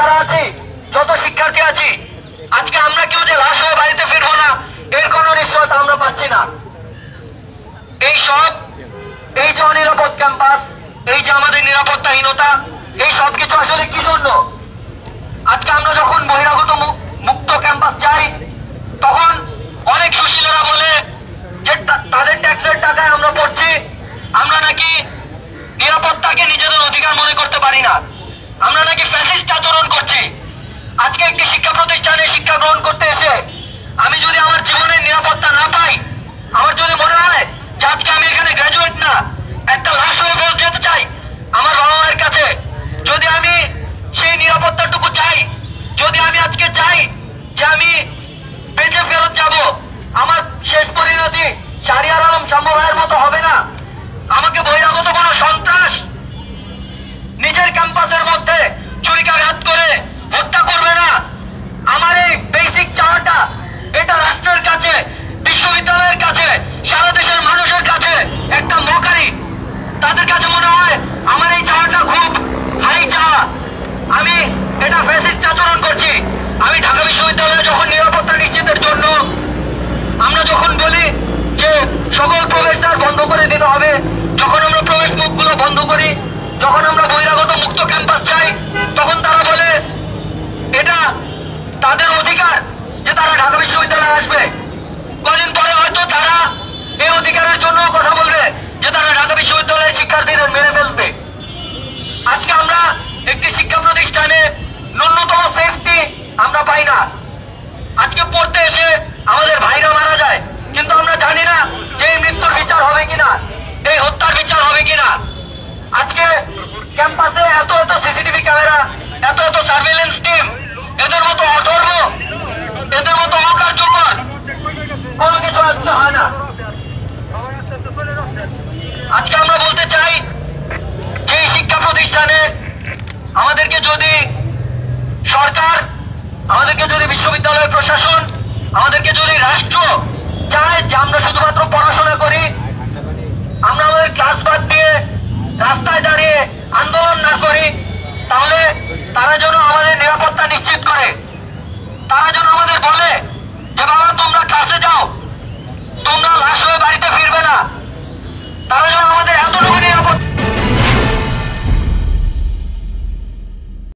যারা আছি, যত শিক্ষার্থী আছি, আজকে আমরা কেউ যে লাশ হয়ে বাড়িতে ফিরবো না এর কোন নিশ্চয়তা আমরা পাচ্ছি না। এই সব, এই যে অনিরাপদ ক্যাম্পাস, এই যে আমাদের নিরাপত্তাহীনতা, এই সব কিছু আসলে কি জন্য? আজকে আমরা যখন বহিরাগত মুক্ত ক্যাম্পাস চাই, তখন অনেক সুশীলেরা বলে যে তাদের ট্যাক্সের টাকায় আমরা পড়ছি, আমরা নাকি নিরাপত্তাকে নিজেদের অধিকার মনে করতে পারি না, আমরা নাকি ফ্যাসিস্ট আচরণ করছি। আজকে একটি শিক্ষা প্রতিষ্ঠানে শিক্ষা গ্রহণ করতে এসে আমি যদি আমার জীবনের নিরাপত্তা না পাই, আমার যদি মনে হয় যে আজকে আমি এখানে গ্রাজুয়েট না, একটা লাশ হয়ে ফেরত যেতে চাই আমার বাবা মায়ের কাছে, যদি আমি সেই নিরাপত্তাটুকু চাই, যদি আমি আজকে চাই যে আমি বেঁচে ফেরত যাব, আমার শেষ পরিণতি শাহরিয়ার আলম শাম্য ভাইয়ের মতো হবে না। আমাকে বহিরাগত কোন সন্ত্রাস নিজের ক্যাম্পাসের মধ্যে ছুরিকাঘাত করে হত্যা করবে না। আমার এই বেসিক চাওয়াটা, এটা রাষ্ট্রের কাছে, বিশ্ববিদ্যালয়ের কাছে, সারা দেশের মানুষের কাছে একটা মকারি। তাদের কাছে মনে হয় আমার এই চাওয়াটা খুব হাই চাওয়া, আমি এটা ফ্যাসিস্ট আচরণ করছি। আমি ঢাকা বিশ্ববিদ্যালয়ে যখন নিরাপত্তা নিশ্চিতের জন্য আমরা যখন বলি যে সকল প্রবেশদ্বার বন্ধ করে দিতে হবে, যখন আমরা প্রবেশ মুখগুলো বন্ধ করি, যখন আমরা বহিরাগত মুক্ত ক্যাম্পাস চাই, তখন তারা বলে এটা তাদের অধিকার যে তারা ঢাকা বিশ্ববিদ্যালয়ে আসবে। কদিন পরে হয়তো তারা এই অধিকারের জন্য কথা বলবে যে তারা ঢাকা বিশ্ববিদ্যালয়ের শিক্ষার্থীদের মেরে ফেলবে। আজকে আমরা একটি শিক্ষা প্রতিষ্ঠানে ন্যূনতম সেফটি আমরা পাই না। আজকে পড়তে এসে আমাদের ভাইরা মারা যায়, কিন্তু আমরা জানি না যে এই মৃত্যুর বিচার হবে কিনা, এই হত্যার বিচার হবে কিনা। আজকে ক্যাম্পাসে এত এত সিসিটিভি ক্যামেরা, এত এত সার্ভেলেন্স টিম, এদের মতো অথর্ব, এদের মতো অকার্যকর কোনো কিছু আজকে হয় না। আজকে আমরা বলতে চাই যে শিক্ষা প্রতিষ্ঠানে আমাদেরকে যদি সরকার, আমাদেরকে যদি বিশ্ববিদ্যালয় প্রশাসন, আমাদেরকে যদি রাষ্ট্র চায় যে আমরা শুধুমাত্র পড়াশোনা করি, আমরা আমাদের ক্লাস বাদ দিয়ে রাস্তা